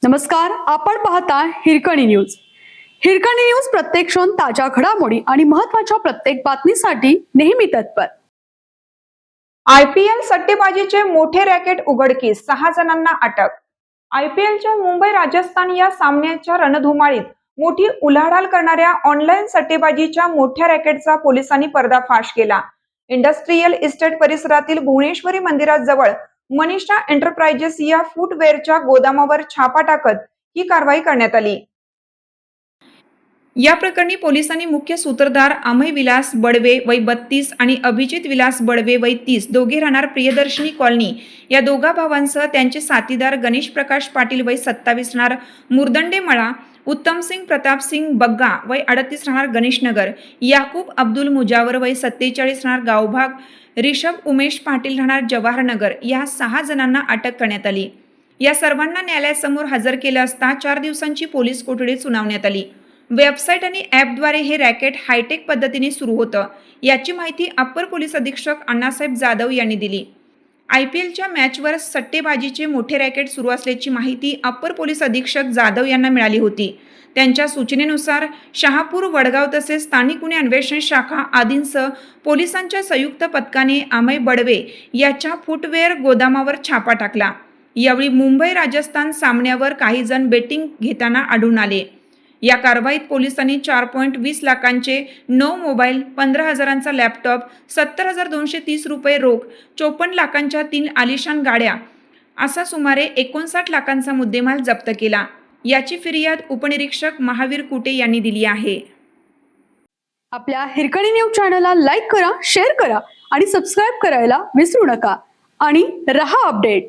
नमस्कार, आपण पाहता हिरकणी न्यूज. हिरकणी न्यूज प्रत्येक क्षण ताज्या घडामोडी आणि महत्त्वाच्या प्रत्येक बातमीसाठी नेहमी तत्पर. IPL सट्टेबाजीचे मोठे रॅकेट उघडकीस, 6 जणांना अटक. IPLच्या मुंबई राजस्थान या सामन्याच्या रणधुमाळीत मोठी उलाढाल करणाऱ्या ऑनलाईन सट्टेबाजीच्या मोठ्या रॅकेटचा पोलिसांनी पर्दाफाश केला. इंडस्ट्रियल इस्टेट परिसरातील भुवनेश्वरी मंदिराजवळ मनीषा एंटरप्राइजेस या फुटवेअरच्या गोदामावर छापा टाकत ही कारवाई करण्यात आली. या प्रकरणी पोलिसांनी मुख्य सूत्रधार अमय विलास बडवे वय 32 आणि अभिजित विलास बडवे वय 30 दोघे राहणार प्रियदर्शनी कॉलनी या दोघा भावांसह त्यांचे साथीदार गणेश प्रकाश पाटील वय 27 राहणार मुरदंडे मळा, उत्तमसिंग प्रतापसिंग बग्गा वय 38 राहणार गणेशनगर, याकूब अब्दुल मुजावर वय 47 राहणार गावभाग, रिषभ उमेश पाटील राहणार जवाहरनगर या 6 जणांना अटक करण्यात आली. या सर्वांना न्यायालयासमोर हजर केलं असता 4 दिवसांची पोलीस कोठडी सुनावण्यात आली. वेबसाईट आणि ॲपद्वारे हे रॅकेट हायटेक पद्धतीने सुरू होतं, याची माहिती अप्पर पोलीस अधीक्षक अण्णासाहेब जाधव यांनी दिली. IPLच्या मॅचवर सट्टेबाजीचे मोठे रॅकेट सुरू असल्याची माहिती अप्पर पोलीस अधीक्षक जाधव यांना मिळाली होती. त्यांच्या सूचनेनुसार शहापूर, वडगाव तसेच स्थानिक गुन्हे अन्वेषण शाखा आदींसह पोलिसांच्या संयुक्त पथकाने अमय बडवे याच्या फुटवेअर गोदामावर छापा टाकला. यावेळी मुंबई राजस्थान सामन्यावर काही जण बेटिंग घेताना आढळून आले. या कारवाईत पोलिसांनी 4.20 लाखांचे 9 मोबाईल, 15,000चा लॅपटॉप, 70,230 रुपये रोख, 54 लाखांच्या 3 आलिशान गाड्या असा सुमारे 59 लाखांचा मुद्देमाल जप्त केला. याची फिर्याद उपनिरीक्षक महावीर कुटे यांनी दिली आहे. आपल्या हिरकणी न्यूज चॅनलला लाईक करा, शेअर करा आणि सबस्क्राईब करायला विसरू नका आणि रहा अपडेट.